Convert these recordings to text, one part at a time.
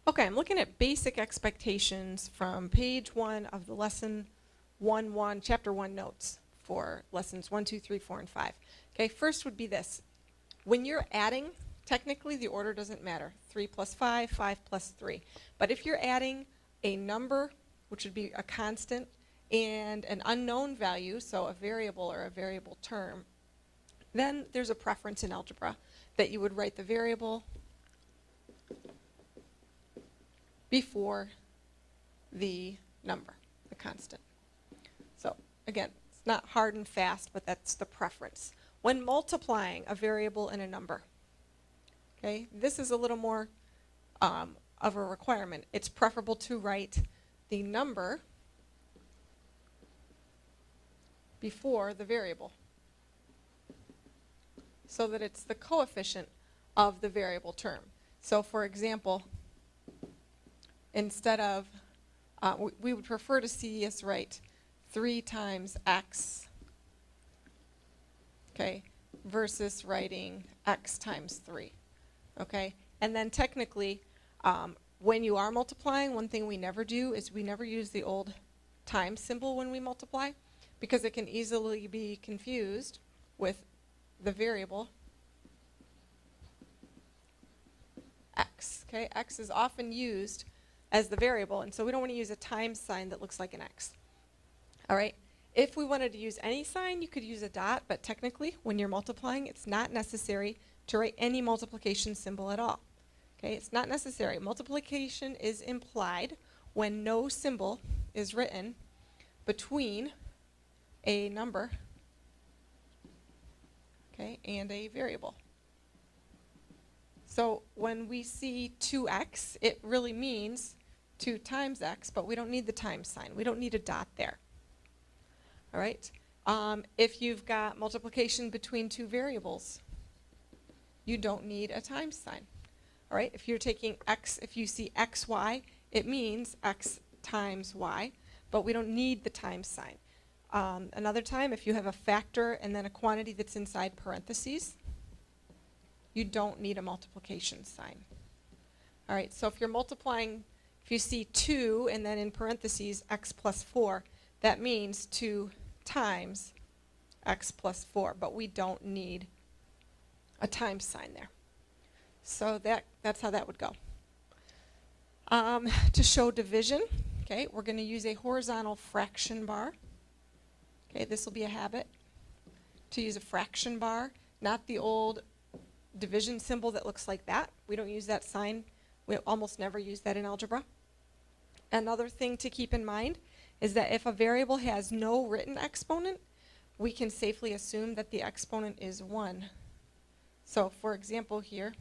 Okay, I'm looking at basic expectations from page 1 of the lesson 1, chapter 1 notes for lessons 1, 2, 3, 4, and 5. Okay, first would be this. When you're adding, technically the order doesn't matter. 3 plus 5, 5 plus 3. But if you're adding a number, which would be a constant, and an unknown value, so a variable or a variable term, then there's a preference in algebra that you would write the variable before the number, the constant. So again, it's not hard and fast, but that's the preference. When multiplying a variable and a number, okay, this is a little more of a requirement. It's preferable to write the number before the variable so that it's the coefficient of the variable term. So for example, instead of, we would prefer to see us write 3 times x, okay, versus writing x times 3, okay? And then technically, when you are multiplying, one thing we never do is we never use the old times symbol when we multiply, because it can easily be confused with the variable x, okay? X is often used as the variable, and so we don't want to use a times sign that looks like an x. All right, if we wanted to use any sign, you could use a dot, but technically when you're multiplying, it's not necessary to write any multiplication symbol at all. Okay, it's not necessary. Multiplication is implied when no symbol is written between a number, okay, and a variable. So when we see 2x, it really means 2 times x, but we don't need the times sign. We don't need a dot there. All right? If you've got multiplication between 2 variables, you don't need a times sign. All right? If you're taking x, if you see xy, it means x times y, but we don't need the times sign. Another time, if you have a factor and then a quantity that's inside parentheses, you don't need a multiplication sign. All right, so if you're multiplying, if you see 2 and then in parentheses x plus 4, that means 2 times x plus 4, but we don't need a times sign there. So that's how that would go. To show division, okay, we're going to use a horizontal fraction bar. Okay, this will be a habit to use a fraction bar, not the old division symbol that looks like that. We don't use that sign. We almost never use that in algebra. Another thing to keep in mind is that if a variable has no written exponent, we can safely assume that the exponent is 1. So for example here,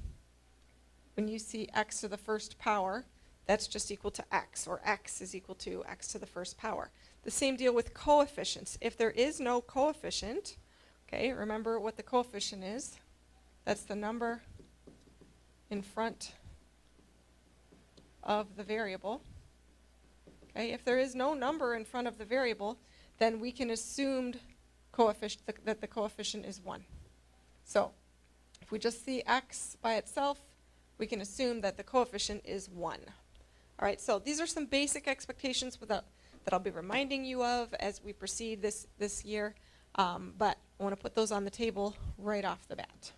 when you see x to the first power, that's just equal to x, or x is equal to x to the first power. The same deal with coefficients. If there is no coefficient, okay, remember what the coefficient is. That's the number in front of the variable. Okay, if there is no number in front of the variable, then we can assume that the coefficient is 1. So if we just see x by itself, we can assume that the coefficient is 1. All right, so these are some basic expectations that I'll be reminding you of as we proceed this year, but I want to put those on the table right off the bat.